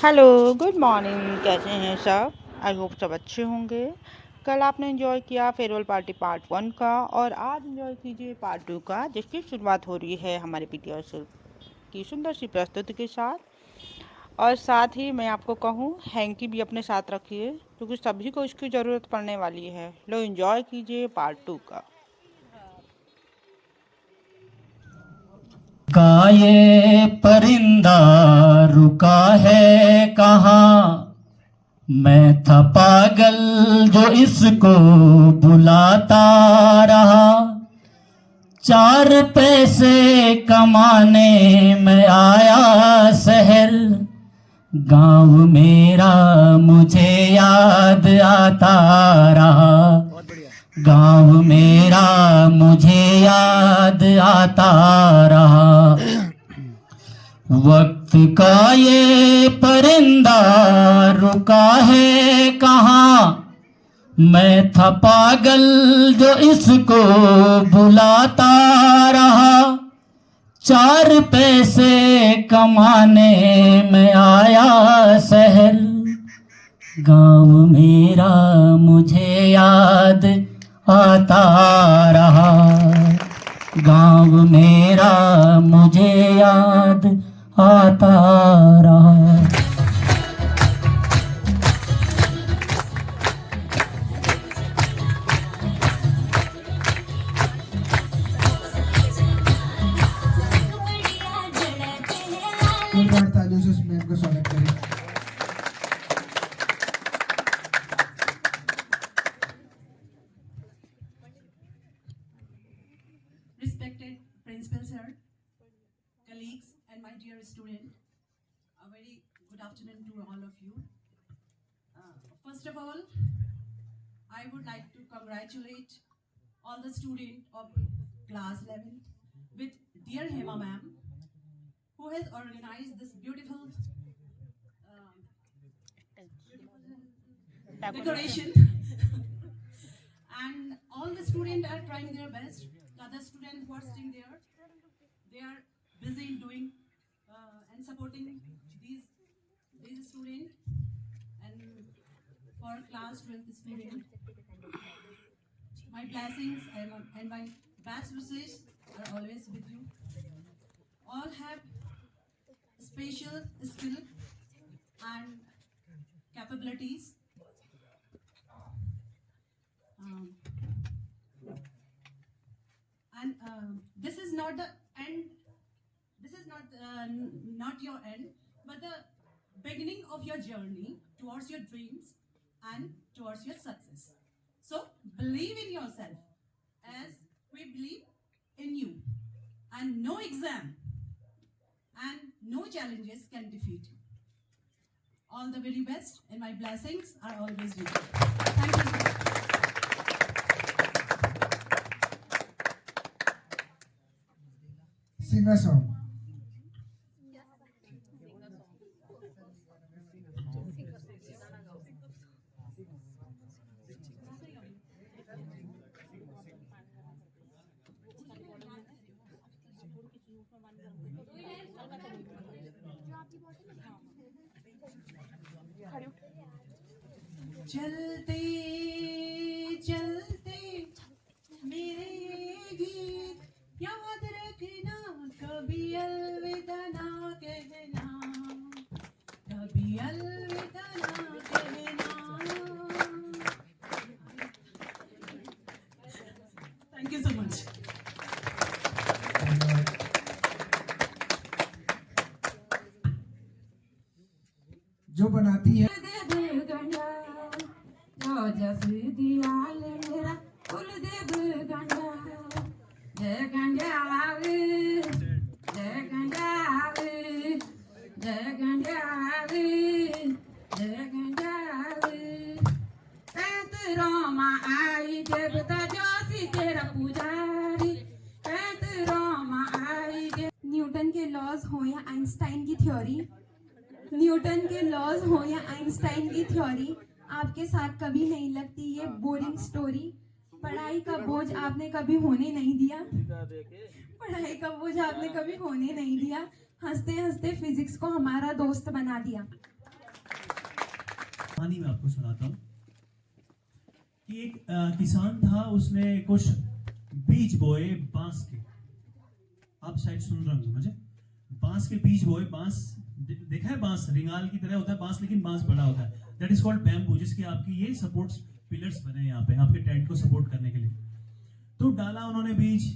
Hello, good morning. कैसे हैं सब? आई होप सब अच्छे होंगे। कल आपने एंजॉय किया फेयरवेल पार्टी पार्ट 1 का, और आज एंजॉय कीजिए पार्ट 2 का, जिसकी शुरुआत हो रही है हमारे पीटीआर सर की सुंदर सी प्रस्तुति के साथ। और साथ ही मैं आपको कहूँ, हैंकी भी अपने साथ रखिए, क्योंकि सभी को इसकी ज़रूरत पड़ने वाली है। लो एंजॉय कीजिए पार्ट 2 का। का ये परिंदा रुका है कहाँ। मैं था पागल जो इसको बुलाता रहा। 4 पैसे कमाने में आया शहर। गांव मेरा मुझे याद आता रहा। गांव मेरा मुझे याद आता रहा। वक्त का ये परिंदा रुका है कहाँ। मैं था पागल जो इसको बुलाता रहा। 4 पैसे कमाने में आया शहर। गांव मेरा मुझे याद आता रहा। गांव मेरा मुझे याद आता रहा। तालियों से मैम का स्वागत करें। Respected Principal Sir, colleagues and my dear student, a very good afternoon to all of you. First of all, I would like to congratulate all the students of class 11 with dear Hema ma'am, who has organized this beautiful decoration. And all the students are trying their best. The other students who are sitting there, they are busy in doing and supporting these students. And for class 12 students, my blessings and my best wishes are always with you. All have special skill and capabilities. This is not the end. This is not your end, but the beginning of your journey towards your dreams and towards your success. So believe in yourself as we believe in you, and no exam and no challenges can defeat you. All the very best, and my blessings are always with you. Thank you. Sing a song. चलते चलते मेरे ये गीत याद रखना, कभी अलविदा ना कहना, कभी अलविदा ना कहना। Thank you so much. जो बनाती है न्यूटन के लॉज हो या आइंस्टाइन की थ्योरी, न्यूटन के लॉज हो या आइंस्टाइन की थ्योरी, आपके साथ कभी नहीं लगती ये बोरिंग स्टोरी। पढ़ाई का बोझ आपने कभी होने नहीं दिया, पढ़ाई का बोझ आपने कभी होने नहीं दिया। हंसते हंसते फिजिक्स को हमारा दोस्त बना दिया। कहानी मैं आपको सुनाता हूँ कि एक किसान था, उसने कुछ बीज बोए बांस के। आप शायद सुन रहे होंगे मुझे। बांस के बीज बोए। बांस देखा है, बांस रिंगाल की तरह होता है बांस, लेकिन बांस बड़ा होता है। दैट इज कॉल्ड बैम्बू, जिसके आपकी ये सपोर्ट पिलर्स बने हैं यहाँ पे आपके टेंट को सपोर्ट करने के लिए। तो डाला उन्होंने बीज,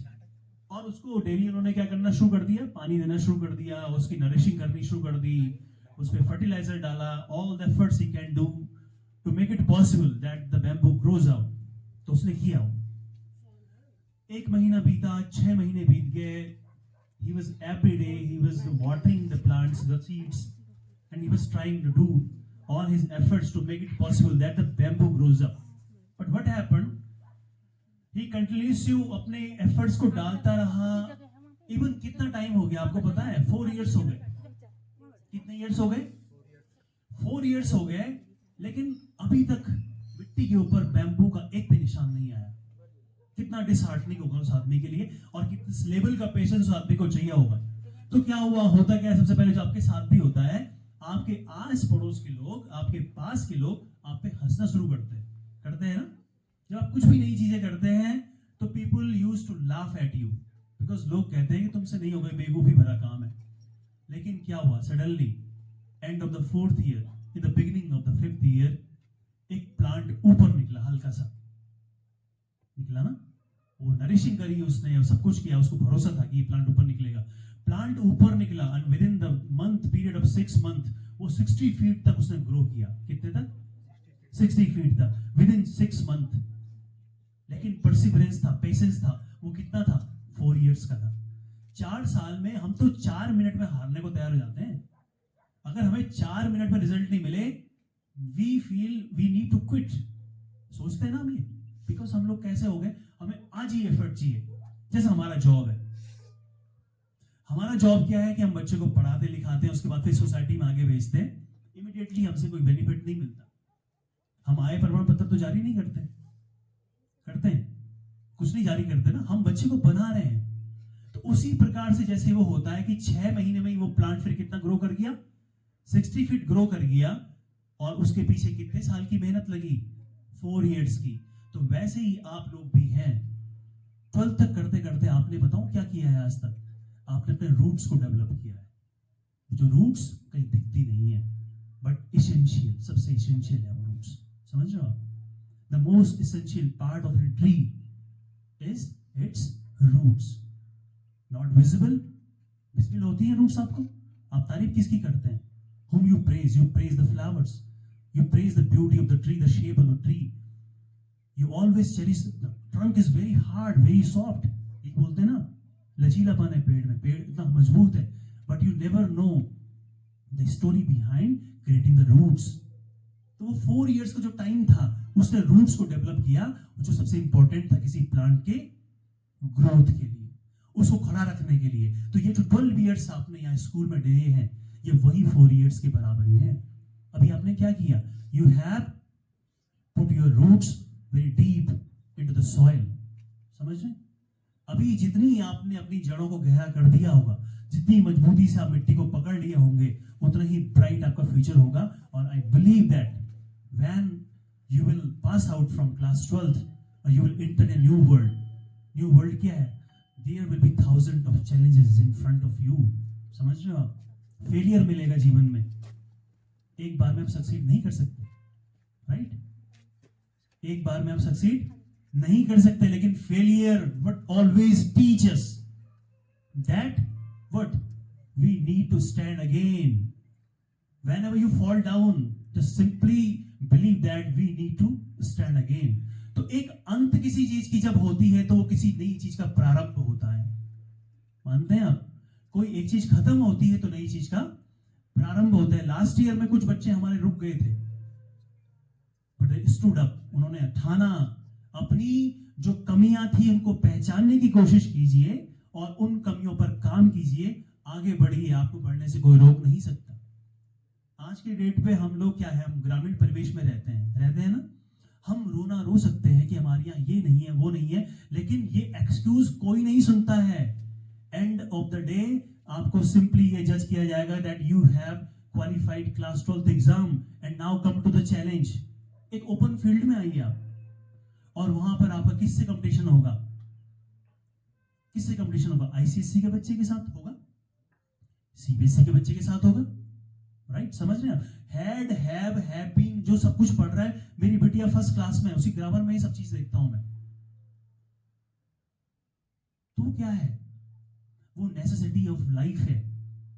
और उसको डेली उन्होंने क्या करना शुरू कर दिया, पानी देना शुरू कर दिया, उसकी नरिशिंग करनी शुरू कर दी, उस पर फर्टिलाइजर डाला। All the efforts he can do to make it possible that the bamboo grows out. तो उसने किया। 1 महीना बीता, 6 महीने बीत गए। He was every day he was watering the plants, the seeds, and he was trying to do all his efforts to make it possible that the bamboo grows up. But what happened? He continuously अपने efforts को डालता रहा। Even कितना time हो गया आपको पता है? 4 years हो गए। कितने years हो गए? 4 years हो गए, लेकिन अभी तक मिट्टी के ऊपर बैम्बू का एक भी निशान नहीं आया। कितना डिसहार्टनिंग होगा उस आदमी के लिए, और किस लेवल का पेशेंस उस आदमी को चाहिए होगा। तो क्या हुआ, होता क्या है, सबसे पहले जो आपके साथ भी होता है, आपके आस पड़ोस के लोग, आपके पास के लोग आप पे हंसना शुरू करते हैं ना। जब आप कुछ भी नई चीजें करते हैं तो people use to laugh at you, because लोग कहते हैं कि तुमसे नहीं होगा, बेवकूफी भरा काम है। लेकिन क्या हुआ, suddenly and of the 4th year, in the beginning of the 5th year, एक प्लांट ऊपर निकला, हल्का सा निकला ना। वो नरिशिंग करी उसने, सब कुछ किया, उसको भरोसा था कि ये प्लांट ऊपर निकलेगा। प्लांट ऊपर निकला, and with in the month period of 6 months वो 60 फीट तक उसने ग्रो किया। कितने तक? 60 फीट तक विद इन 6 months। लेकिन परसिवरेंस था, पेशेंस था। वो कितना था? 4 years का था। 4 साल में हम तो 4 मिनट में हारने को तैयार हो जाते हैं। अगर हमें 4 मिनट में रिजल्ट नहीं मिले, we feel we need to quit. सोचते हैं ना हम ये, बिकॉज हम लोग कैसे हो गए, हमें आज ही एफर्ट चाहिए। जैसे हमारा जॉब है, हमारा जॉब क्या है कि हम बच्चे को पढ़ाते लिखाते हैं, उसके बाद फिर सोसाइटी में आगे भेजते हैं। इमीडिएटली हमसे कोई बेनिफिट नहीं मिलता। हम आय प्रमाण पत्र तो जारी नहीं करते हैं, कुछ नहीं जारी करते ना, हम बच्चे को बना रहे हैं। तो उसी प्रकार से जैसे वो होता है कि 6 महीने में ही वो प्लांट फिर कितना ग्रो कर गया, 60 फीट ग्रो कर गया, और उसके पीछे कितने साल की मेहनत लगी? 4 years की। तो वैसे ही आप लोग भी हैं। 12th तक करते करते आपने बताओ क्या किया है आज तक? आपने अपने रूट्स को डेवलप किया है। जो रूट्स कहीं दिखती नहीं है, बट इसेंशियल, सबसे इसेंशियल है वो रूट्स। समझ रहे हो? The most essential part of a tree is its roots. Not visible, visible होती है रूट्स आपको। आप तारीफ किसकी करते हैं? whom you praise the flowers, you praise the beauty of the tree, the shape of the tree, you always cherish the trunk is very hard, very soft, ये बोलते हैं ना, लचीलापन है पेड़ में, पेड़ इतना मजबूत है, but you never know the story behind creating the roots। तो वो 4 years का जो टाइम था, उसने रूट्स को डेवलप किया, जो सबसे इंपॉर्टेंट था किसी प्लांट के ग्रोथ के लिए, उसको खड़ा रखने के लिए। तो ये जो 12 years आपने यहाँ स्कूल में दिए हैं, ये वही 4 years के बराबर ही है। अभी आपने क्या किया? You have put your roots very deep into the soil. समझ रहे? अभी जितनी आपने अपनी जड़ों को गहरा कर दिया होगा, जितनी मजबूती से आप मिट्टी को पकड़ लिए होंगे, उतना ही ब्राइट आपका फ्यूचर होगा। और I believe that when you will pass out from class 12th और you will enter a new world. New world क्या है? There will be thousand of challenges in front of you. समझ रहे हो आप? फेलियर मिलेगा जीवन में, एक बार में आप सक्सीड नहीं कर सकते, राइट? एक बार में आप सक्सीड नहीं कर सकते, लेकिन failure what always teach us that what we need to stand again. Whenever you fall down, just simply believe that we need to stand again. तो एक अंत किसी चीज की जब होती है, तो वो किसी नई चीज का प्रारंभ होता है। मानते हैं आप? कोई एक चीज खत्म होती है तो नई चीज का प्रारंभ होता है। लास्ट ईयर में कुछ बच्चे हमारे रुक गए थे, बट स्टूड अप, उन्होंने ठाना, अपनी जो कमियां थी उनको पहचानने की कोशिश कीजिए और उन कमियों पर काम कीजिए, आगे बढ़िए, आपको बढ़ने से कोई रोक नहीं सकता। आज के डेट पे हम लोग क्या है, हम ग्रामीण परिवेश में रहते हैं ना, हम रोना रो सकते हैं कि हमारे यहाँ ये नहीं है, वो नहीं है, लेकिन ये एक्सक्यूज कोई नहीं सुनता है। एंड ऑफ द डे आपको सिंपली ये जज किया जाएगा that you have qualified class 12th exam and now come to the challenge. एक ओपन फील्ड में आइए आप, और वहां पर आपका किससे कंपटीशन होगा? किससे कंपटीशन होगा? आईसीएसई के बच्चे के साथ होगा, सीबीएसई के बच्चे के साथ होगा, राइट? समझ रहे हैं आप? हैड, हैव, हैव बीन, जो सब कुछ पढ़ रहा है, मेरी बिटिया फर्स्ट क्लास में, उसी ग्रामर में ही सब चीज देखता हूं मैं। तो क्या है वो? नेसेसिटी ऑफ लाइफ है।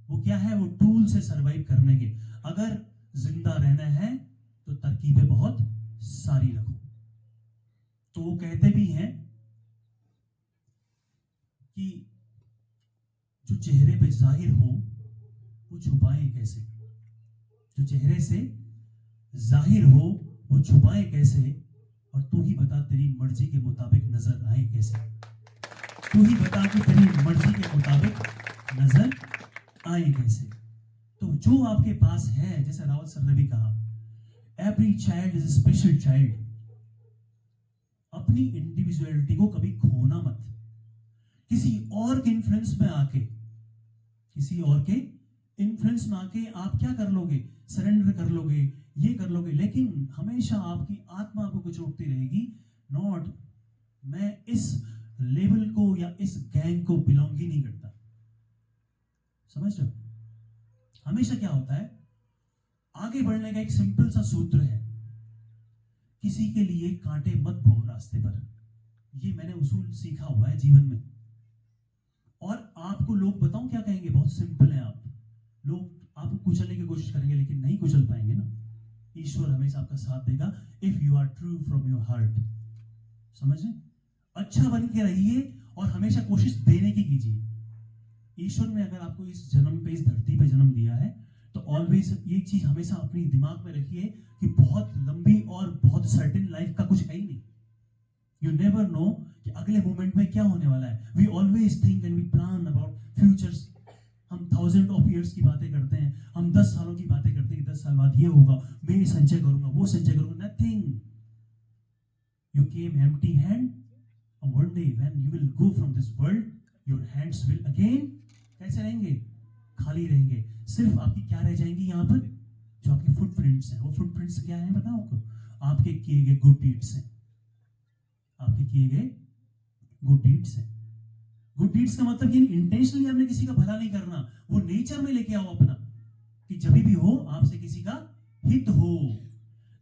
वो क्या है? वो टूल से सरवाइव करने के। अगर जिंदा रहना है तो तरकीबें बहुत सारी रखो। तो वो कहते भी हैं कि जो चेहरे पे जाहिर हो वो छुपाएं कैसे? जो चेहरे से जाहिर हो वो छुपाएं कैसे? और तू ही बता तेरी मर्जी के मुताबिक नजर आए कैसे? तू ही बता कि तेरी मर्जी के मुताबिक नजर आए कैसे? तो जो आपके पास है, जैसे रावत सर ने भी कहा, every child is a special child. अपनी इंडिविजुअलिटी को कभी खोना मत। किसी और के इन्फ्लुएंस में आके, किसी और के इन्फ्लुएंस में आके आप क्या कर लोगे? सरेंडर कर लोगे, ये कर लोगे, लेकिन हमेशा आपकी आत्मा आपको कुछ रोकती रहेगी। नॉट, मैं इस लेवल को या इस गैंग को बिलोंग ही नहीं करता। समझ रहे हो? हमेशा क्या होता है, आगे बढ़ने का एक सिंपल सा सूत्र है, किसी के लिए कांटे मत बो रास्ते पर। ये मैंने उसूल सीखा हुआ है जीवन में। और आपको लोग बताऊं क्या कहेंगे? बहुत सिंपल है। आप लोग आपको कुचलने की कोशिश करेंगे, लेकिन नहीं कुचल पाएंगे ना। ईश्वर हमेशा आपका साथ देगा if you are true from your heart. समझे? अच्छा बन के रहिए और हमेशा कोशिश देने की कीजिए। ईश्वर ने अगर आपको इस जन्म पे, इस धरती पे जन्म दिया है, तो ऑलवेज ये चीज हमेशा अपनी दिमाग में रखिए कि बहुत लंबी और बहुत सर्टेन लाइफ का कुछ है ही नहीं। यू नेवर नो कि अगले मोमेंट में क्या होने वाला है। We always think and we plan about futures. हम 1000 ऑफ ईयर्स की बातें करते हैं, हम 10 सालों की बातें करते हैं कि 10 साल बाद ये होगा, मैं ये संचय करूंगा, वो संचय करूंगा। Nothing. You came empty hand, and one day when you will go from this world, your hands will again कैसे रहेंगे? खाली रहेंगे। सिर्फ आपकी क्या रह जाएंगी यहाँ पर? जो आपके फुटप्रिंट्स हैं। वो फुटप्रिंट्स क्या हैं बताओ आपको? आपके किए गए गुड डीड्स हैं। आपके किए गए गुड डीड्स हैं। गुड डीड्स का मतलब ये इंटेंशनली आपने किसी का भला नहीं करना, वो नेचर में लेके आओ अपना, कि जब भी हो आपसे किसी का हित हो।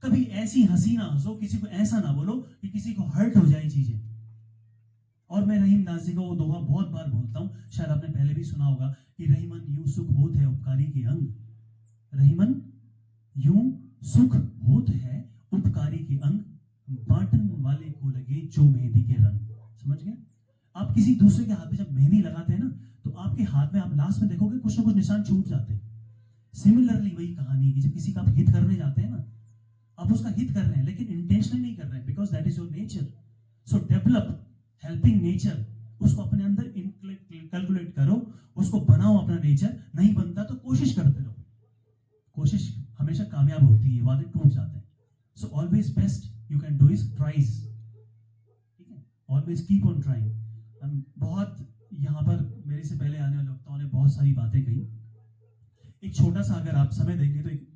कभी ऐसी हंसी ना हंसो, किसी को ऐसा ना बोलो कि किसी को हर्ट हो जाए चीजें। और मैं रहीम दास जी का वो दोहा बहुत बार बोलता हूं, शायद आपने पहले भी सुना होगा कि रहीमन यूं सुख होत है उपकारी के अंग। रहीमन यूं सुख होत है उपकारी के अंग, बांटन वाले को लगे जो मेहंदी के रंग। समझ गए? आप किसी दूसरे के हाथ पे जब मेहंदी लगाते हैं ना, तो आपके हाथ में आप लास्ट में देखोगे कुछ ना कुछ निशान छूट जाते हैं। सिमिलरली वही कहानी है कि जब किसी का आप हित करने जाते हैं ना, आप उसका हित कर रहे हैं लेकिन इंटेंशनली नहीं कर रहे हैं, because that is your nature. So develop helping nature, उसको अपने अंदर कैलकुलेट करो, उसको बनाओ अपना नेचर। नहीं बनता तो कोशिश करते रहो। कोशिश हमेशा कामयाब होती है, वादे टूट जाते हैं। So always best you can do is tries. ठीक है? Always keep on trying. बहुत यहाँ पर मेरे से पहले आने वाले वक्ताओं ने बहुत सारी बातें कही। एक छोटा सा अगर आप समय देंगे तो एक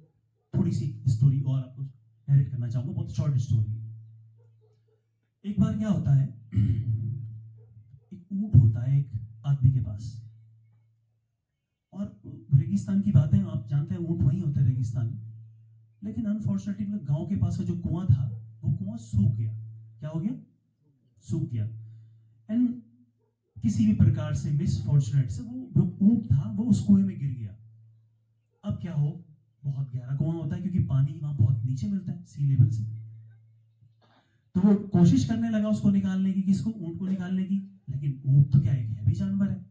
थोड़ी सी स्टोरी और आपको नरेट करना चाहूंगा, बहुत शॉर्ट स्टोरी। एक बार क्या होता है, एक ऊंट होता है एक आदमी के पास, और रेगिस्तान की बातें आप जानते हैं, ऊंट वहीं होते हैं रेगिस्तान में। लेकिन अनफॉर्चुनेटली गांव के पास का जो कुआं था, वो कुआं सूख गया। क्या हो गया? सूख गया। एंड किसी भी प्रकार से मिसफॉर्चुनेट से वो जो ऊंट था वो उस कुएं में गिर गया। अब क्या हो, बहुत गहरा कुआं होता है क्योंकि पानी वहां बहुत नीचे मिलता है सी लेवल से। तो वो कोशिश करने लगा उसको निकालने की, किसको? ऊंट को निकालने की। लेकिन ऊंट तो क्या एक हैवी जानवर है,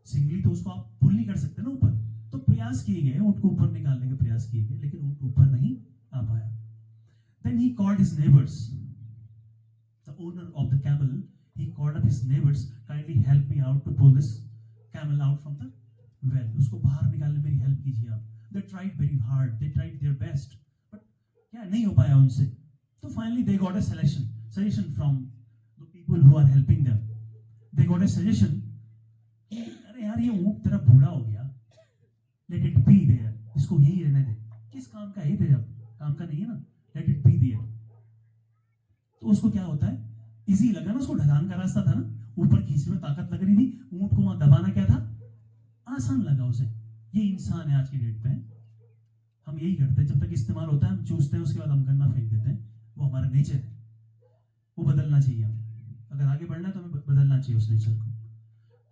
सिंगली तो उसको आप पुल नहीं कर सकते ना ऊपर। तो प्रयास किए गए, ऊंट को ऊपर निकालने के प्रयास किए गए, लेकिन ऊंट ऊपर नहीं आ पाया। Then he called his neighbours, the owner of the camel. He called up his neighbors, kindly help me out to pull this camel out from the well. उसको बाहर निकालने मेरी हेल्प कीजिए आप। They tried very hard, they tried their best, but क्या नहीं हो पाया उनसे। तो finally they got a suggestion from the people who are helping them. They got a suggestion, अरे यार ये ऊंट तेरा बूढ़ा हो गया, let it be there, इसको यही रहने दे, किस काम का है तेरे, अब काम का नहीं है ना, लेट इट बी देयर। तो उसको क्या होता है, इजी लगा ना, उसको ढलान का रास्ता था ना, ऊपर खींचने में ताकत लग रही थी, ऊंट को वहां दबाना क्या था, आसान लगा उसे। ये इंसान है आज की डेट पे, हम यही करते हैं, जब तक इस्तेमाल होता है हम चूसते हैं, उसके बाद हम गन्ना फेंक देते हैं। वो हमारा नेचर है, वो बदलना चाहिए हमें। अगर आगे बढ़ना है तो हमें बदलना चाहिए उस नेचर को।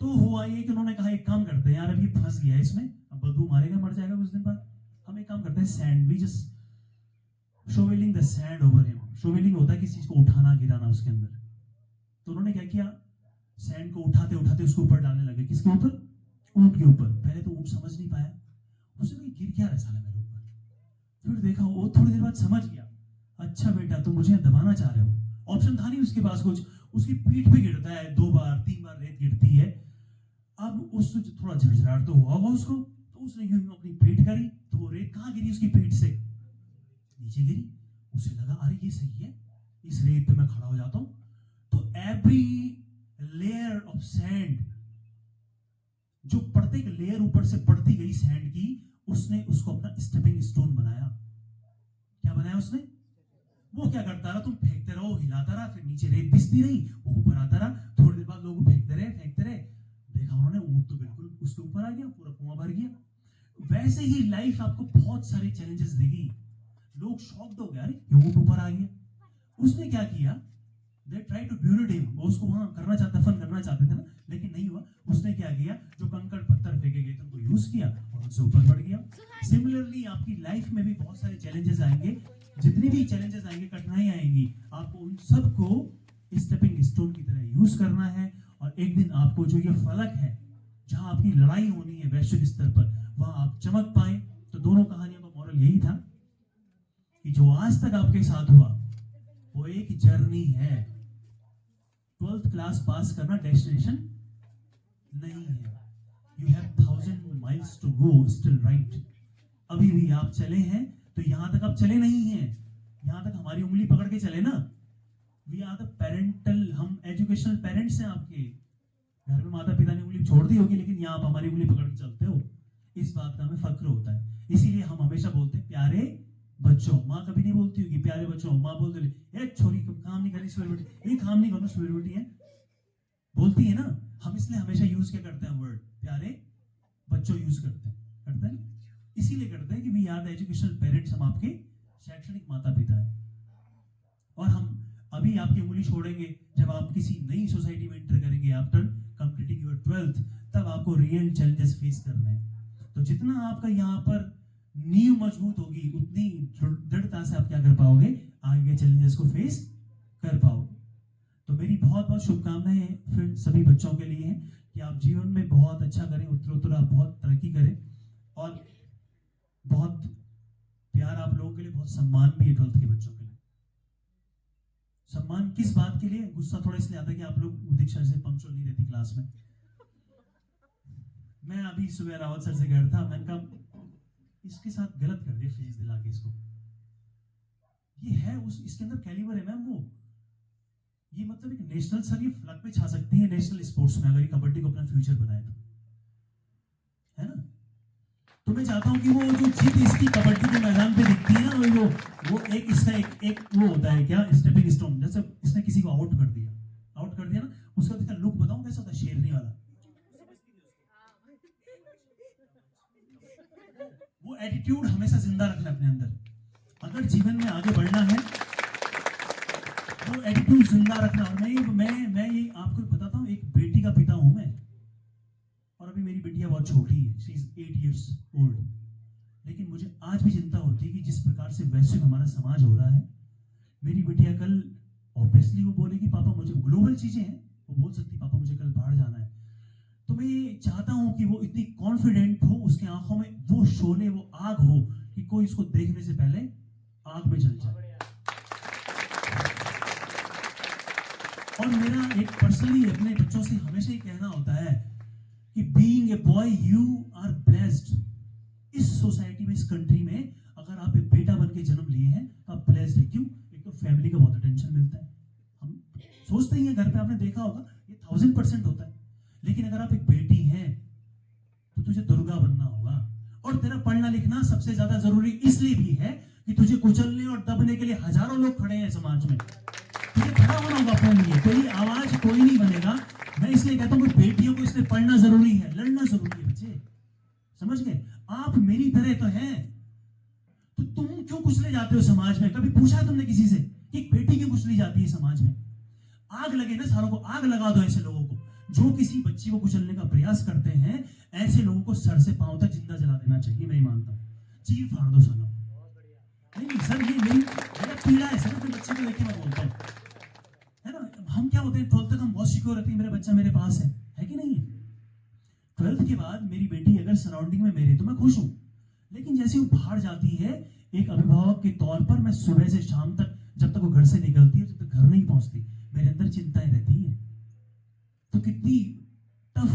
तो हुआ ये कि उन्होंने कहा एक काम करते हैं यार, अब ये फंस गया है इसमें, अब बदबू मारेगा, मर जाएगा कुछ दिन बाद, हम एक काम करते हैं, sand, we just shoveling the sand over him. Shoveling होता है किसी चीज को उठाना गिराना उसके अंदर। तो उन्होंने क्या किया, सैंड को उठाते उठाते उसके ऊपर डालने लगे, किसके ऊपर, ऊंट के ऊपर। पहले तो ऊंट समझ नहीं पाया, उसने कहा गिर क्या रहा साला मेरे ऊपर। फिर देखा, वो थोड़ी देर बाद समझ गया, अच्छा बेटा तुम मुझे दबाना चाह रहे हो। ऑप्शन था नहीं उसके पास कुछ, उसकी पीठ पे गिरता है, 2 बार 3 बार रेत गिरती है। अब उससे थोड़ा झंझराहट तो हुआ होगा उसको, तो उसने यूं अपनी पीठ करी, तो वो रेत कहाँ गिरी, उसकी पीठ से नीचे गिरी। उसे लगा अरे ये सही है, इस रेत पे मैं खड़ा हो जाता हूं। तो एवरी लेयर ऑफ सैंड, जो प्रत्येक लेयर ऊपर से पड़ती गई सैंड की, उसने उसको अपना स्टेपिंग स्टोन बनाया। क्या बनाया उसने, वो क्या करता रहा, तुम फेंकते रहो, हिलाता रहा, फिर नीचे रेत पिसती रही, वो ऊपर आता रहा, थोड़ी देर बाद लोग फेंकते रहे। देखा उन्होंने, ऊंट तो बिल्कुल उसके ऊपर आ गया, पूरा कुआं भर गया। वैसे ही लाइफ आपको बहुत सारे चैलेंजेस देगी, लोग शॉक्ड हो गए, अरे ये ऊंट ऊपर आ गया। उसने क्या किया, they try to buried him, वो उसको वहां करना चाहता, फन करना चाहते थे ना, लेकिन नहीं हुआ। उसने क्या किया, जो कंकड़ पत्थर फेंके गए थे उनको यूज किया और उनसे ऊपर बढ़ गया। सिमिलरली आपकी लाइफ में भी बहुत सारे चैलेंजेस आएंगे, जितने भी चैलेंजेस आएंगे, कठिनाई आएंगी, आपको उन सबको स्टेपिंग स्टोन की तरह यूज करना है। और एक दिन आपको जो ये फलक है, जहां आपकी लड़ाई होनी है वैश्विक स्तर पर, वहां आप चमक पाए। तो दोनों कहानियों का मॉरल यही था कि जो आज तक आपके साथ हुआ वो एक जर्नी है। 12th क्लास पास करना डेस्टिनेशन नहीं है। You have 1000 miles to go still, right. अभी भी आप चले हैं, तो यहां तक आप चले नहीं हैं, यहां तक हमारी उंगली पकड़ के चले ना। वी आर द पेरेंटल, हम एजुकेशनल पेरेंट्स हैं आपके। घर में माता पिता ने उंगली छोड़ दी होगी, लेकिन यहाँ आप हमारी उंगली पकड़ के चलते हो, इस बात का हमें फक्र होता है। इसीलिए हम हमेशा बोलते हैं प्यारे बच्चों। माँ कभी नहीं बोलती होगी प्यारे बच्चों, माँ बोलती है छोरी काम नहीं करी सुबह बेटी, ये काम नहीं करो सुबह बेटी है, बोलती है ना। हम इसलिए हमेशा यूज क्या करते हैं, वर्ड प्यारे बच्चों यूज करते हैं, इसीलिए करते हैं कि we are the educational parents, हम आपके शैक्षणिक माता पिता हैं। और हम अभी आपकी उंगली छोड़ेंगे जब आप किसी नई सोसाइटी में एंटर करेंगे, आफ्टर कंप्लीटिंग योर 12th, तब आपको रियल चैलेंजेस फेस करने हैं। तो जितना आपका यहाँ पर नींव मजबूत होगी, उतनी दृढ़ता से आप क्या कर पाओगे, आगे के चैलेंजेस को फेस कर पाओगे। तो मेरी बहुत बहुत शुभकामनाएं फिर सभी बच्चों के लिए हैं कि आप जीवन में बहुत अच्छा करें, उत्तरोत्तर आप बहुत तरक्की करें, और बहुत प्यार आप लोगों के लिए, बहुत सम्मान भी है 12th के बच्चों के लिए। सम्मान किस बात के लिए, गुस्सा थोड़ा इसलिए आता है कि आप लोग दीक्षा से पंक्चुअल नहीं रहती क्लास में। मैं अभी सुबह रावत सर से कह था, मैंने कहा इसके साथ गलत कर दिया फीस दिला के इसको, ये है उस इसके अंदर कैलिबर है मैम, वो ये मतलब एक नेशनल सर ये फ्लैग पे छा सकती है नेशनल स्पोर्ट्स में, अगर ये कबड्डी को अपना फ्यूचर बनाए तो, है ना। तो मैं चाहता हूं कि वो जो जीत इसकी कबड्डी के मैदान पे दिखती है ना, वो एक इसका एक वो होता है क्या, स्टेपिंग स्टोन। जैसे इसने किसी को आउट कर दिया ना, उसका देखा लुक बताऊं कैसा होता है, शेरनी वाला, वो एटीट्यूड हमेशा जिंदा रखना अपने अंदर। अगर जीवन में आगे बढ़ना है तो एटीट्यूड जिंदा रखना। और मैं ये आपको बताता हूँ, एक बेटी का पिता हूं मैं, और अभी मेरी बेटियां बहुत छोटी है, शी इज 8 years old, लेकिन मुझे आज भी चिंता होती है कि जिस प्रकार से वैश्विक हमारा समाज हो रहा है, मेरी बेटियां कल ऑब्वियसली वो बोलेगी पापा मुझे, ग्लोबल चीजें हैं, वो बोल सकती पापा मुझे कल बाहर जाना है। तो मैं ये चाहता हूं कि वो इतनी कॉन्फिडेंट हो, उसके आंखों में वो शोले, वो आग हो कि कोई इसको देखने से पहले आग में जल जाए। और मेरा एक पर्सनली अपने बच्चों से हमेशा ही कहना होता है कि being a boy you are blessed. इस सोसाइटी में, इस कंट्री में अगर आप एक बेटा बन के जन्म लिए हैं तो आप ब्लेस्ड है। क्यों? एक तो फैमिली का बहुत अटेंशन मिलता है, हम सोचते ही हैं घर पे, आपने देखा होगा ये 1000% होता है। लेकिन अगर आप एक बेटी हैं तो तुझे दुर्गा बनना होगा, और तेरा पढ़ना लिखना सबसे ज्यादा जरूरी इसलिए भी है कि तुझे कुचलने और दबने के लिए हजारों लोग खड़े हैं समाज में। तुझे खड़ा होना होगा अपने लिए, तेरी आवाज कोई नहीं बनेगा। मैं इसलिए कहता हूँ कि बेटियों को इसलिए पढ़ना जरूरी है, लड़ना जरूरी है बच्चे, समझ गए? आप मेरी तरह तो हैं, तो तुम क्यों कुचले जाते हो समाज में? कभी पूछा तुमने किसी से कि बेटी क्यों कुचली जाती है समाज में? आग लगे ना, सारों को आग लगा दो ऐसे लोगों को जो किसी बच्ची को कुचलने का प्रयास करते हैं। ऐसे लोगों को सर से पांव तक जिंदा जला देना चाहिए, मैं मानता हूँ। चीर फाड़ दो सालों। नहीं सर, ये मेरा पीड़ा है सर, अपने बच्चे को लेके मैं बोलता हूँ, है ना? हम क्या होते हैं, 12th तक हम बहुत सिक्योर रहते हैं, मेरा बच्चा मेरे पास है कि नहीं है? 12th के बाद मेरी बेटी अगर सराउंडिंग में मेरे, तो मैं खुश हूँ। लेकिन जैसे वो बाहर जाती है, एक अभिभावक के तौर पर मैं सुबह से शाम तक, जब तक वो घर से निकलती है, जब तक घर नहीं पहुंचती, मेरे अंदर चिंताएं रहती हैं। तो कितनी टफ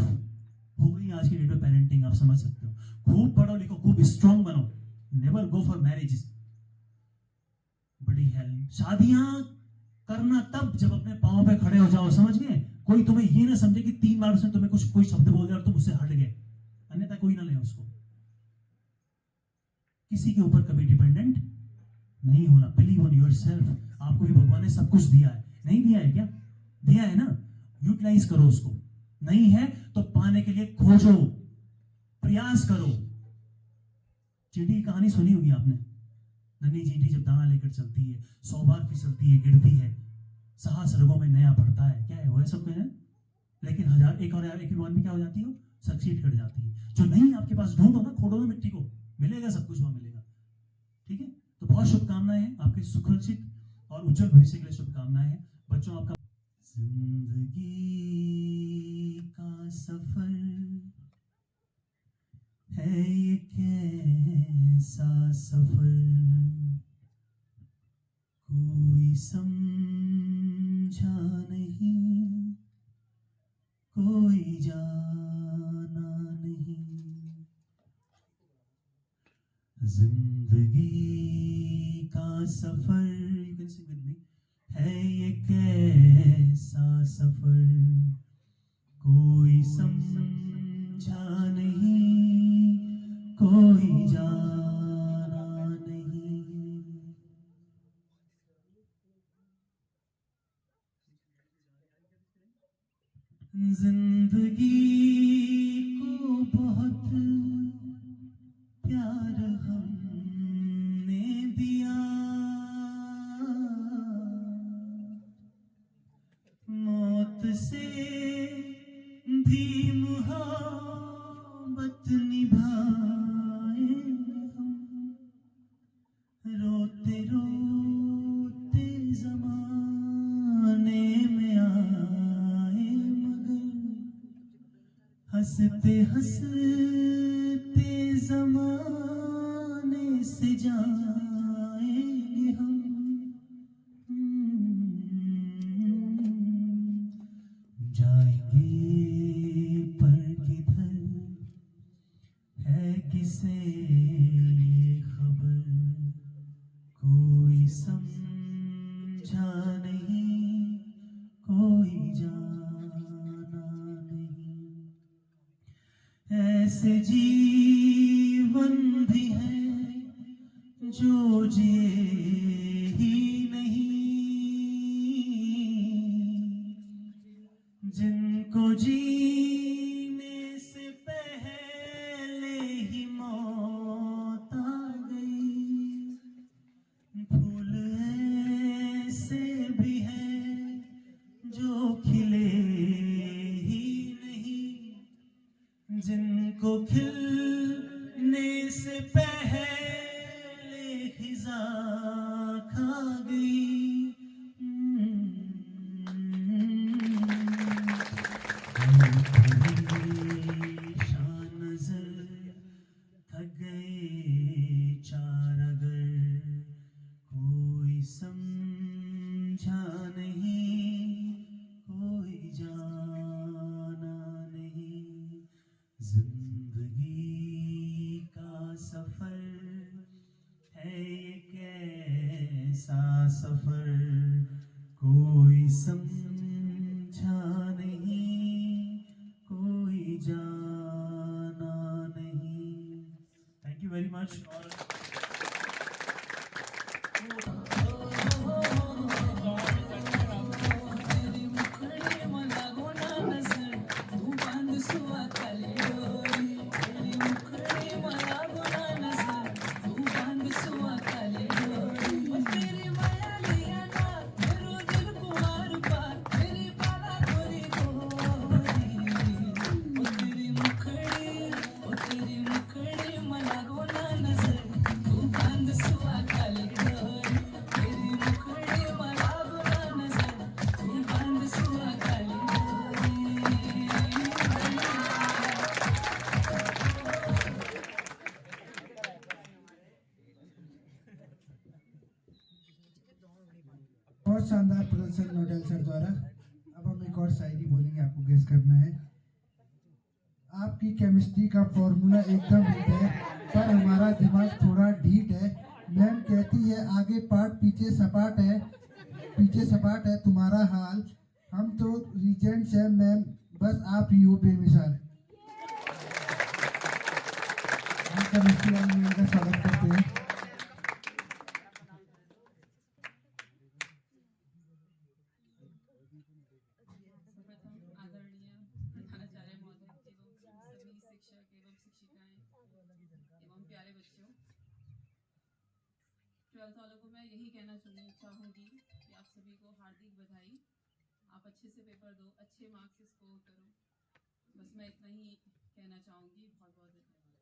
हो गई आज की डेट में पेरेंटिंग, आप समझ सकते हो। खूब पढ़ो लिखो, खूब स्ट्रांग बनो, नेवर गो फॉर मैरिज। बड़ी हेल्प शादियां करना तब जब अपने पांव पे खड़े हो जाओ, समझ गए? कोई तुम्हें ये ना समझे कि 3 बार उसने तुम्हें कोई शब्द बोल दिया और तुम उससे हट गए, अन्यथा कोई ना ले उसको। किसी के ऊपर कभी डिपेंडेंट नहीं होना। Believe on yourself. आपको भी भगवान ने सब कुछ दिया है, नहीं दिया है क्या? दिया है ना, यूटिलाइज करो उसको। नहीं है तो पाने के लिए खोजो, प्रयास करो। चींटी की कहानी सुनी होगी आपने। नन्ही चींटी जब दाना लेकर चलती है, 100 बार फिसलती है, गिरती है, साहस रगों में नया बढ़ता है। क्या है वो, है सब है। लेकिन एक बार में क्या हो जाती हो, सक्सीड कर जाती है। जो नहीं आपके पास, ढूंढो ना, खोदो ना मिट्टी को, मिलेगा सब कुछ, वहां मिलेगा। ठीक है, तो बहुत शुभकामनाएं हैं आपके सुरक्षित और उज्जवल भविष्य के लिए। शुभकामनाएं हैं बच्चों आपका। जिंदगी का सफर है ये कैसा सफर, कोई समझा नहीं, कोई जाना नहीं। जिंदगी का सफर, you can sing with me, है ये कैसा सफर, कोई समझा नहीं, कोई जाना नहीं। जिंदगी को बहुत प्यार हमने दिया, मौत से भी मोहब्बत निभाए हम, रोते रोते जमाने में आए, मगर हंसते हंसते जमाने से जाएंगे हम। जाएंगे पर किधर है किसे खबर, कोई समझा नहीं, कोई जाना नहीं। ऐसे जीवन भी है जो जिए ही नहीं, जिनको जीने से पहले ही मौत आ गई। फूल ऐसे भी हैं जो खिले ही नहीं, जिनको खिलने से पहले खिज़ा खा गई। बहुत शानदार प्रदर्शन नोडल सर द्वारा। अब हम एक और शायरी बोलेंगे, आपको गेस करना है। आपकी केमिस्ट्री का फॉर्मूला एकदम हिट है, पर हमारा दिमाग थोड़ा ढीठ है। मैम कहती है आगे पाठ पीछे सपाट है तुम्हारा हाल। हम तो रीजेंट्स हैं मैम, बस आप ही हो बेमिसाल। हम केमिस्ट्री वाले मैम का स्वागत करते हैं। आदरणीय प्रधानाचार्य महोदय एवं सभी शिक्षक एवं शिक्षिकाएं एवं प्यारे बच्चों, 12th वालों को मैं यही कहना चाहूँगी कि आप सभी को हार्दिक बधाई। आप अच्छे से पेपर दो, अच्छे मार्क्स से स्कोर करो। बस मैं इतना ही कहना चाहूँगी। बहुत बहुत धन्यवाद।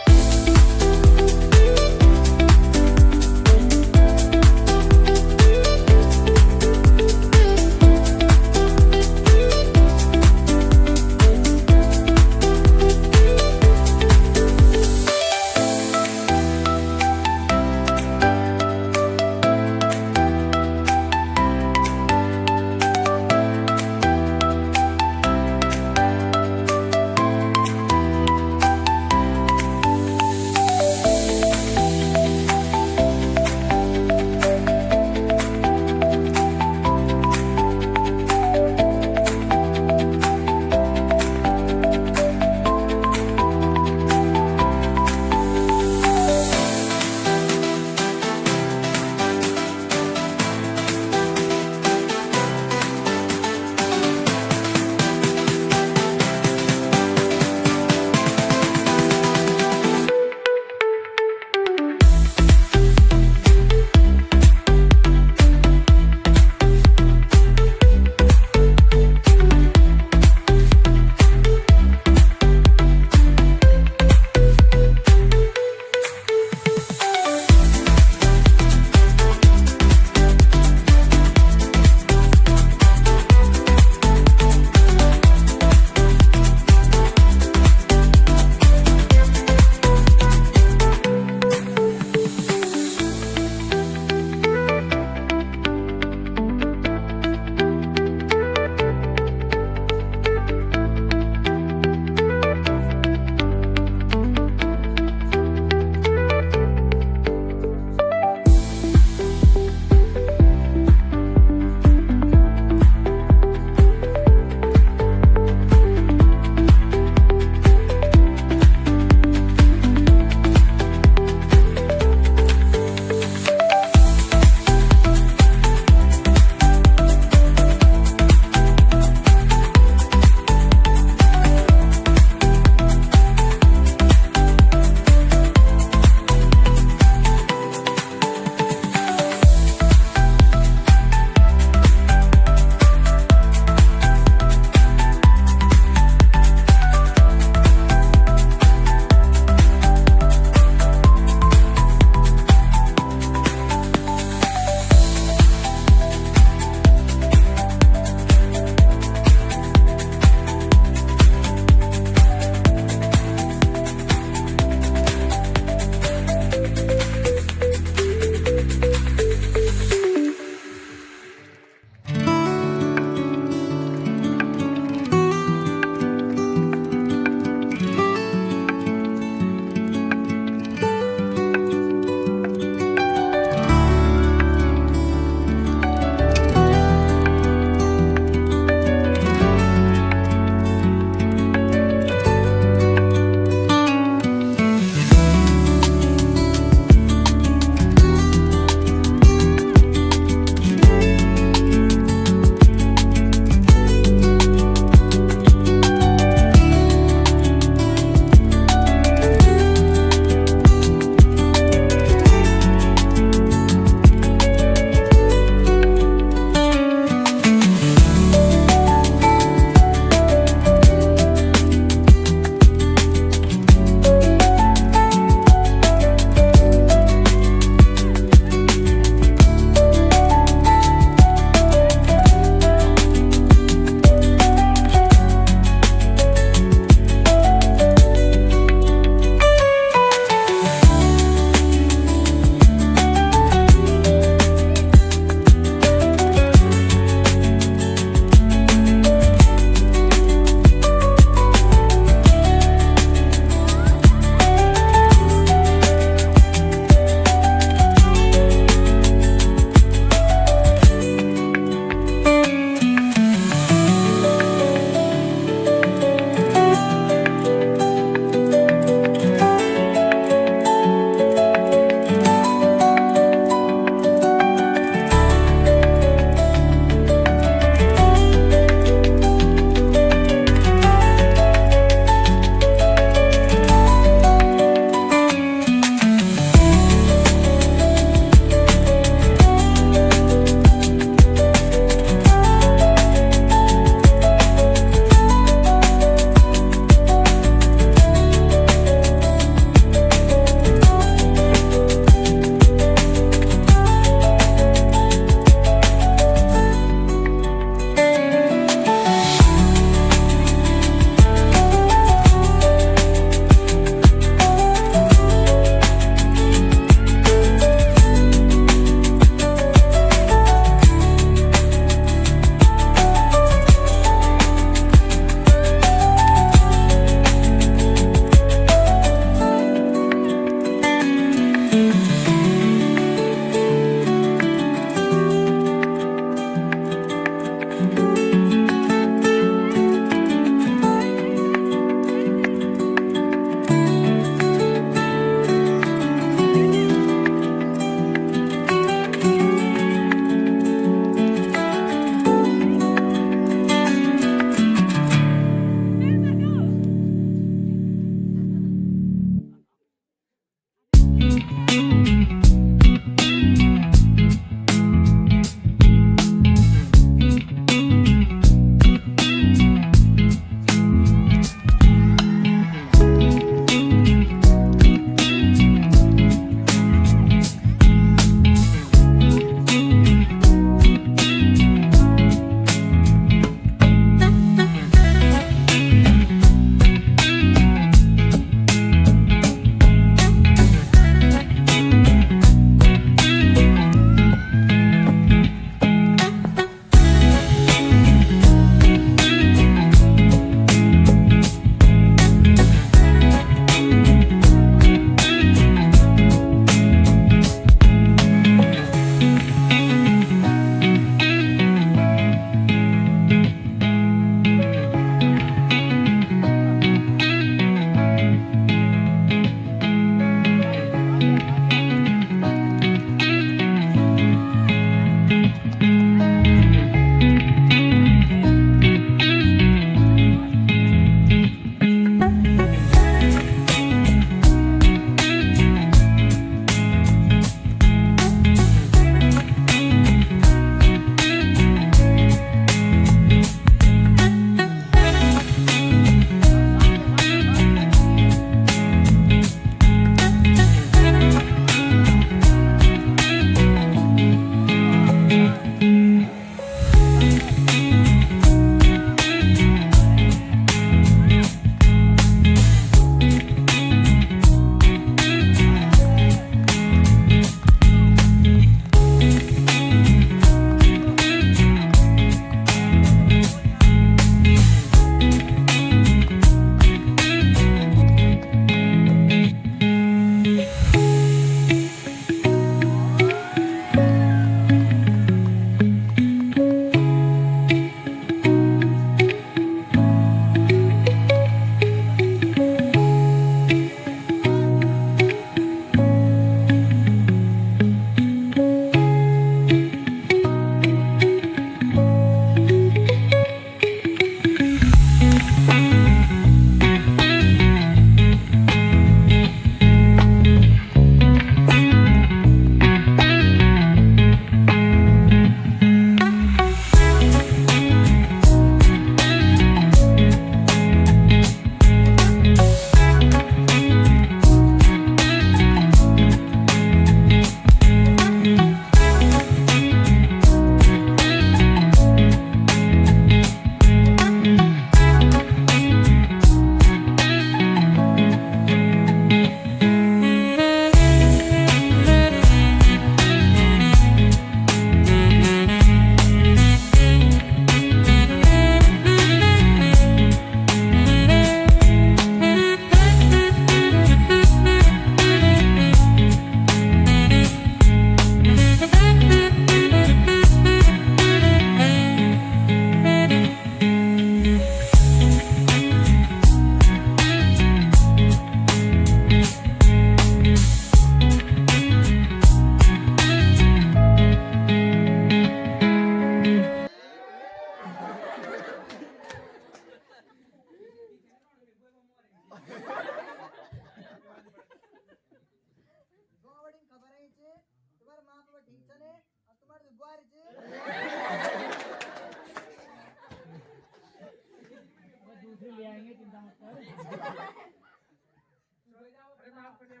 खबरें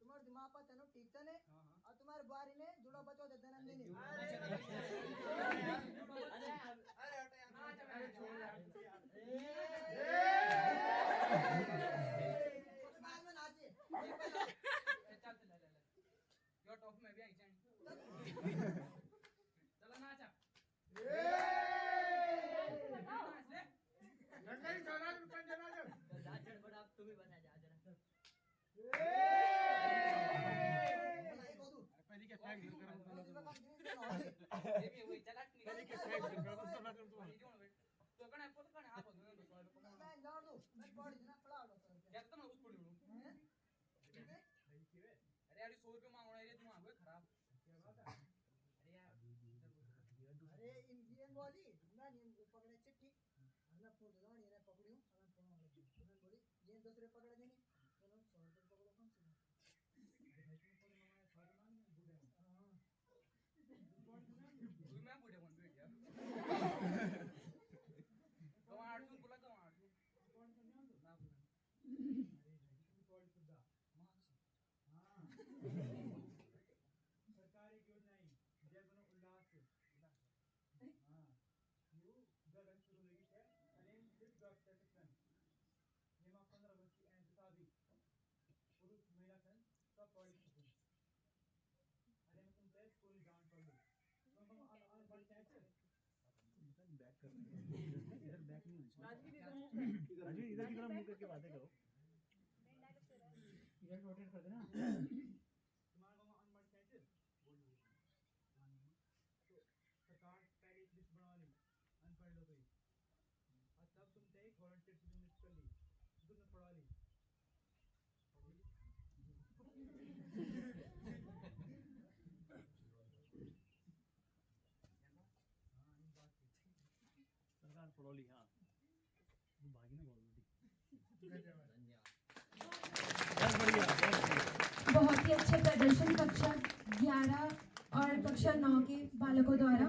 तुम्हारे दिमाग पर तेनो टीचर ने और तुम्हारे बारी ने जुड़ा बचो दे देना नहीं अरे इंडियन बोली ना नियम पकड़े चिट्ठी हमने फोन दे दो ये पकड़ियो हम फोन बोली ये दूसरे पकड़े देनी चलो 100 रुपए पकड़ो कम से सरकारी योजनाएं जय बनो उल्लास से गगन शुरू लगी है अनेक सिर्फ डॉक्टर सन ये मां 15 वर्ष की एंड पुरुष महिला सन सब पढ़ी सकते अरे मैं तुम टेस्ट स्कूल जान पढ़ लो तो हम ऑन बड़ी कैसे बैक कर इधर बैक नहीं राजवीर इधर की तरफ मुंह करके बातें करो इधर रोटेट कर देना तुम्हारा गांव अनपढ़ कैसे तो सरकार पहले एक लिस्ट बना ली अनपढ़ लोगों की और तब तुम थे वॉलंटियर की लिस्ट कर ली तुमने पढ़ा ली सरकार पढ़ा ली हाँ वो भागी ना बोल बहुत ही अच्छे प्रदर्शन कक्षा 11 और कक्षा 9 के बालकों द्वारा।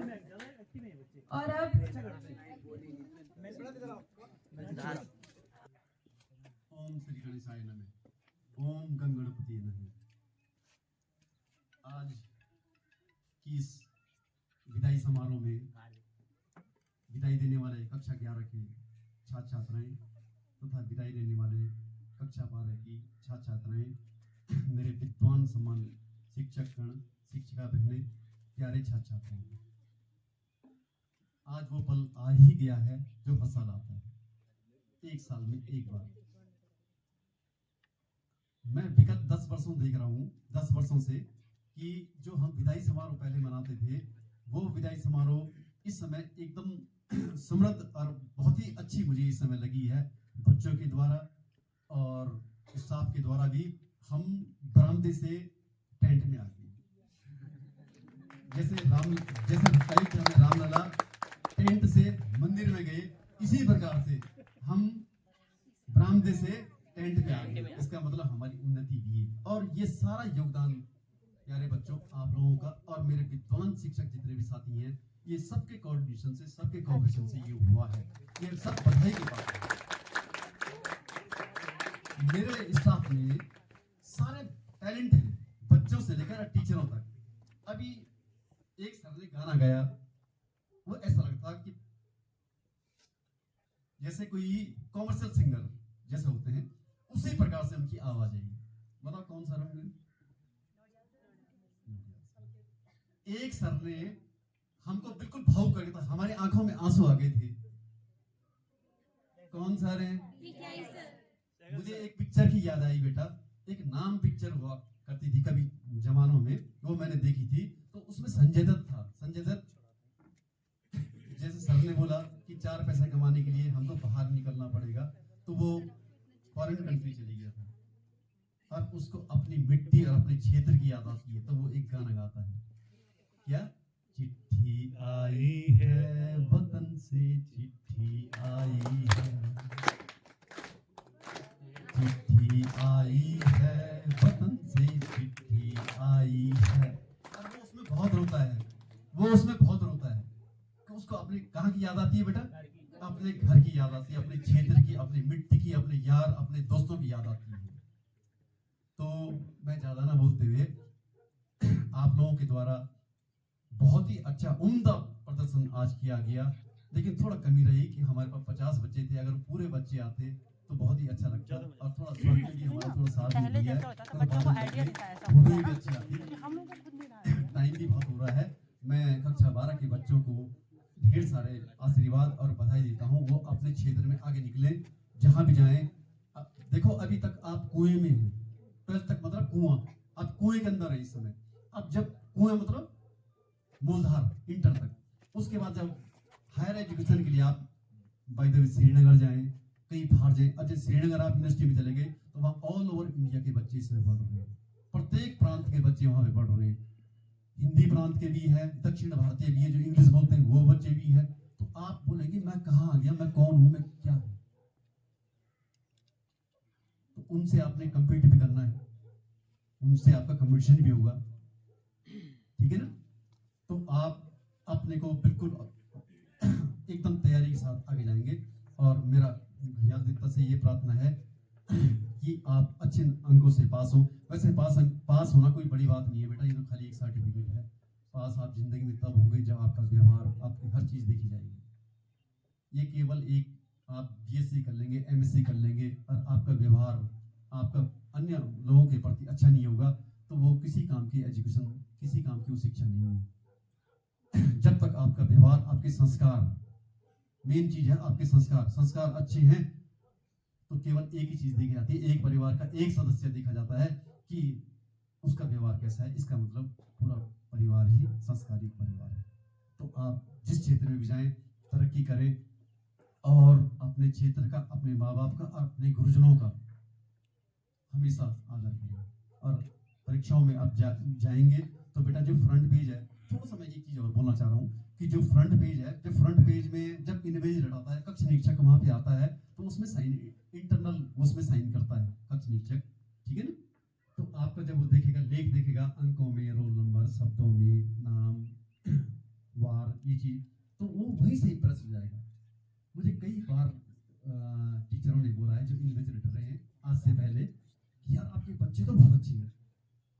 और अब ओम श्री गणेशाय नमः ओम गण गणपति नमः। आज की इस विदाई समारोह में विदाई देने वाले कक्षा 11 के छात्र छात्राएं तथा विदाई लेने वाले कक्षा 12 की छात्र छात्राएं, मेरे विद्वान सम्मान शिक्षक गण, शिक्षिका बहनें, प्यारे छात्र छात्राओं, आज वो पल आ ही गया है जो हर साल आता है, एक साल में एक बार। मैं विगत 10 वर्षों देख रहा हूँ, 10 वर्षों से, कि जो हम विदाई समारोह पहले मनाते थे वो विदाई समारोह इस समय एकदम समृद्ध और बहुत ही अच्छी मुझे इस समय लगी है। बच्चों के द्वारा और स्टाफ के द्वारा भी हम बरामदे से टेंट में आ गए, जैसे कई रामलला टेंट से मंदिर में गए, इसी प्रकार से हम बरामदे से टेंट पे आ गए। इसका मतलब हमारी उन्नति भी है। और ये सारा योगदान प्यारे बच्चों आप लोगों का और मेरे विद्वान शिक्षक जितने भी साथी हैं, ये सबके कोऑर्डिनेशन से, सबके कोऑपरेशन से ये हुआ है। ये सब बधाई की बात है। मेरे स्टाफ में सारे टैलेंट हैं, बच्चों से लेकर टीचरों तक। अभी एक सर ने गाना गाया, वो ऐसा लगता कि जैसे कोई कॉमर्शियल सिंगर जैसे होते हैं, उसी प्रकार से उनकी आवाज आई। बताओ कौन सर होंगे? एक सर ने हमको बिल्कुल भावुक कर दिया था, हमारी आंखों में आंसू आ गए थे। कौन सर है? मुझे एक पिक्चर की याद आई बेटा, एक नाम पिक्चर हुआ करती थी कभी जमानों में, वो मैंने देखी थी। तो उसमें संजय दत्त था। संजय दत्त जैसे सर ने बोला कि 4 पैसे कमाने के लिए हमको बाहर निकलना पड़ेगा, तो वो फॉरेन कंट्री चली गया था और उसको अपनी मिट्टी और अपने क्षेत्र की याद आती है, तो वो एक गाना गाता है, क्या? चिट्ठी आई है वतन से, चिट्ठी आई है, चिट्ठी आई है वतन से, चिट्ठी आई है। और वो उसमें बहुत रोता है, वो उसमें बहुत रोता है। उसको अपने कहाँ की याद आती है बेटा? अपने घर की याद आती है, अपने क्षेत्र की, अपने मिट्टी की, अपने यार, अपने दोस्तों की याद आती है। तो मैं ज़्यादा ना बोलते हुए, आप लोगों के द्वारा बहुत ही अच्छा उम्दा प्रदर्शन आज किया गया, लेकिन थोड़ा कमी रही कि हमारे पास 50 बच्चे थे। अगर पूरे बच्चे आते तो बहुत ही अच्छा लगता, और थोड़ा स्वर में भी हमारा थोड़ा साथ भी दिया है, तो भी अच्छी आती। टाइम भी बहुत हो रहा है। मैं कक्षा 12 के बच्चों को ढेर सारे आशीर्वाद और बधाई देता हूँ। वो अपने क्षेत्र में आगे निकले, जहाँ भी जाएं। देखो, अभी तक आप कुएं में हैं, 12th तक मतलब कुआं, आप कुएं के अंदर है इस समय। अब जब कुएं मतलब मूलधार इंटर तक, उसके बाद जब हायर एजुकेशन के लिए आप बाय द वे श्रीनगर जाएं, कहीं बाहर जाएं। अब जैसे श्रीनगर आप यूनिवर्सिटी में चले गए तो वहाँ ऑल ओवर इंडिया के बच्चे इसमें पढ़ रहे हैं, प्रत्येक प्रांत के बच्चे वहाँ पे पढ़ रहे हैं। हिंदी प्रांत के भी है, दक्षिण भारतीय भी है, जो इंग्लिश बोलते हैं वो बच्चे भी है। तो आप बोलेंगे मैं कहाँ आ गया, मैं कौन हूँ, मैं क्या हूँ? तो उनसे आपने कम्पीट भी करना है, उनसे आपका कंपटीशन भी होगा, ठीक है ना? तो आप अपने को बिल्कुल एकदम तैयारी के साथ आगे जाएंगे। और मेरा घड़ियाल से ये प्रार्थना है कि आप अच्छे अंकों से पास हो। वैसे पास होना कोई बड़ी बात नहीं है बेटा, ये तो खाली एक सर्टिफिकेट है। पास आप जिंदगी में तब होंगे जब आपका व्यवहार, आपकी हर चीज़ देखी जाएगी। ये केवल एक आप बीएससी कर लेंगे, एमएससी कर लेंगे, और आपका व्यवहार आपका अन्य लोगों के प्रति अच्छा नहीं होगा, तो वो किसी काम की एजुकेशन, किसी काम की वो शिक्षा नहीं है। जब तक आपका व्यवहार, आपके संस्कार, मेन चीज है आपके संस्कार अच्छे हैं, तो केवल एक ही चीज देखी जाती है, एक परिवार का एक सदस्य देखा जाता है कि उसका व्यवहार कैसा है। इसका मतलब पूरा परिवार ही संस्कारित परिवार है। तो आप जिस क्षेत्र में भी जाएं, तरक्की करें, और अपने क्षेत्र का, अपने माँ बाप का, अपने गुरुजनों का हमेशा आदर करें। और परीक्षाओं में आप जाएंगे तो बेटा जो फ्रंट पेज है, थोड़ा सा मैं एक चीज और बोलना चाह रहा हूँ कि जो फ्रंट पेज है, जो फ्रंट पेज में जब इन्विजिलेटर आता है, कक्ष निरीक्षक वहां पे आता है, तो उसमें साइन, इंटरनल उसमें साइन करता है कक्ष निरीक्षक, ठीक है ना? तो आपका जब वो देखेगा, लेख देखेगा, अंकों में, रोल नंबर, शब्दों में, नाम, वार, ये चीज, तो वो वहीं से इंप्रेस हो जाएगा। मुझे कई बार टीचरों ने बोला है, जो इन्विजिलेटर रहे हैं आज से पहले, कि यार आपके बच्चे तो बहुत अच्छे हैं।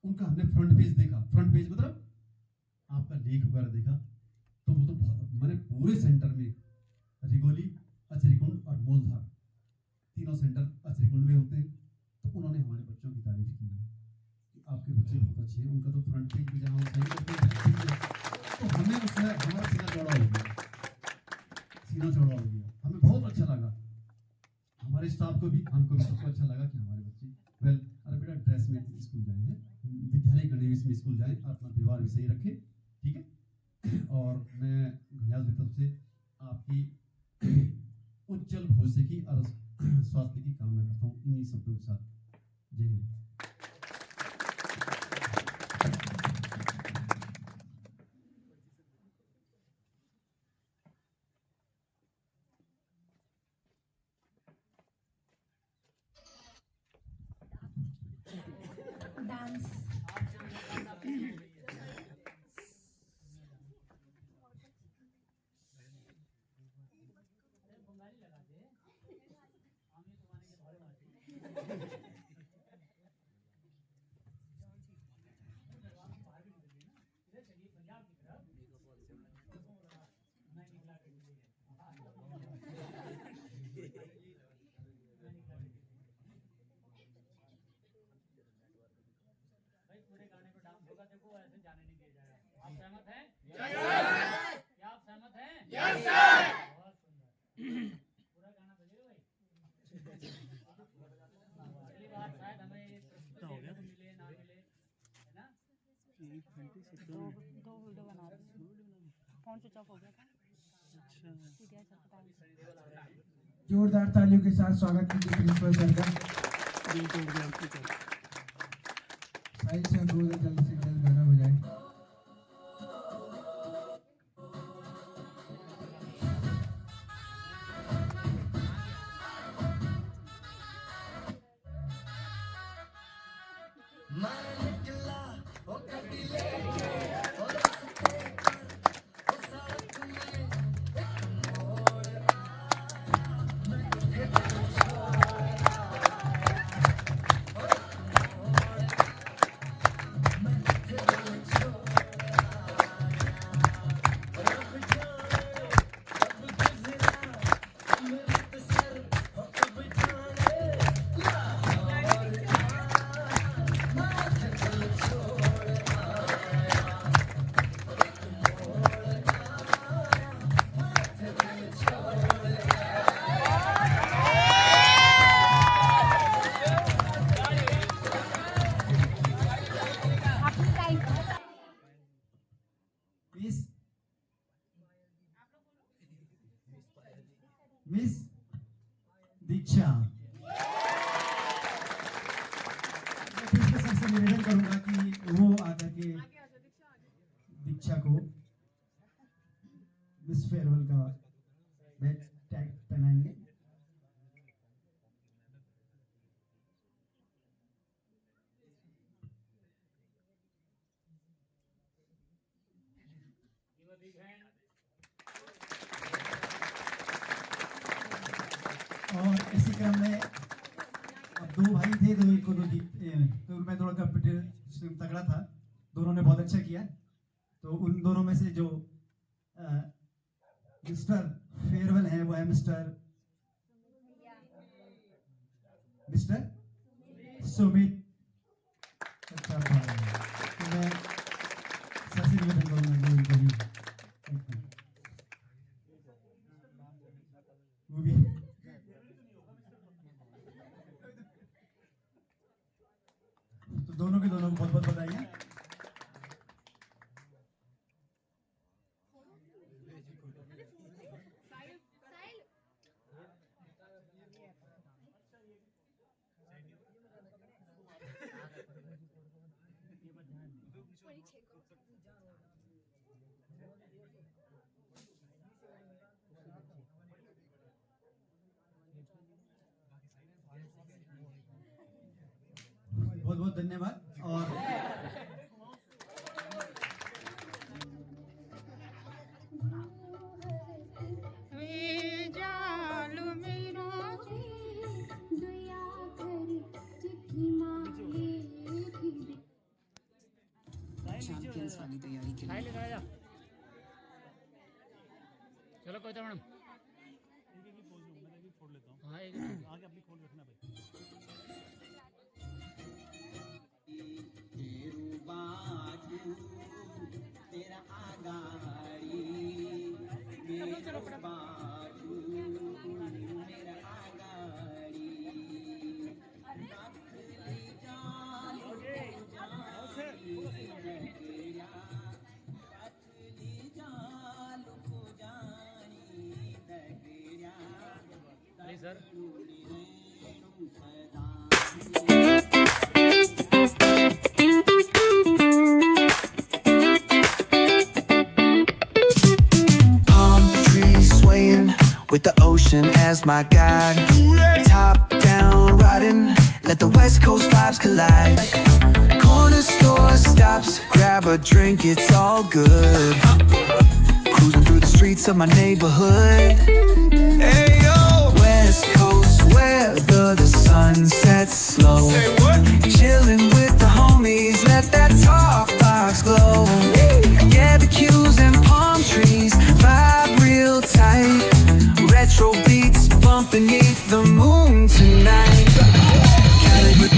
उनका हमने फ्रंट पेज देखा, फ्रंट पेज मतलब आपका लेख वगैरह देखा, तो वो तो मैंने पूरे सेंटर में रिगोली, अचरीकुंड और मूलधार, तीनों सेंटर अचरीकुंड में होते हैं। तो उन्होंने हमारे बच्चों की तारीफ की है कि आपके बच्चे बहुत अच्छे हैं। उनका तो फ्रंट पेज भी जहाँ सही करते हैं, तो हमें उसमें हमारा सीना चौड़ा हो गया, हमें बहुत अच्छा लगा। हमारे स्टाफ को भी, हमको भी सबको अच्छा लगा कि हमारे बच्चे वेल, अरे बेटा ड्रेस में स्कूल जाएंगे, विद्यालय गणवेश में स्कूल जाएं, अपना व्यवहार भी सही रखें, ठीक है? और मैं घड़ियाल की तरफ से आपकी उज्जवल भविष्य की और स्वास्थ्य की कामना करता हूँ इन्हीं शब्दों के साथ। जय हिंद। डांस जोरदार तालियों के साथ स्वागत कीजिए प्रिंसिपल सर का। साइड से अनुरोध है, जल्द से जल्द गाना बजाएं। दीक्षा। मैं फिर से सबसे निवेदन करूंगा कि वो आकर के दीक्षा को मिस फेयरवेल का बैच टैग पहनाएंगे। और इसी क्रम में अब दो भाई थे, तो एक को तो मैं थोड़ा कंपटीशन तगड़ा था, दोनों ने बहुत अच्छा किया। तो उन दोनों में से जो मिस्टर फेयरवेल है वो है मिस्टर सुमित। अच्छा भाई, तो मैं सबसे निवेदन करूंगा वो भी तो दोनों को बहुत बहुत बधाई। बहुत बहुत धन्यवाद। और चैंपियंस वाली तैयारी के लिए चलो कोई मैडम आगे अपनी खोल रखना भाई। तेरा आगाड़ी मेरा बाजू मेरा Aghadi sir with the ocean as my guide. Top down riding, let the west coast vibes collide. Corner store stops, grab a drink, it's all good. Cruising through the streets of my neighborhood. Hey yo, west coast weather, the sun sets slow. Chilling with the homies, let that talk box glow. Barbecues and palm trees, vibe real tight. Retro beats bumping beneath the moon tonight. Calibre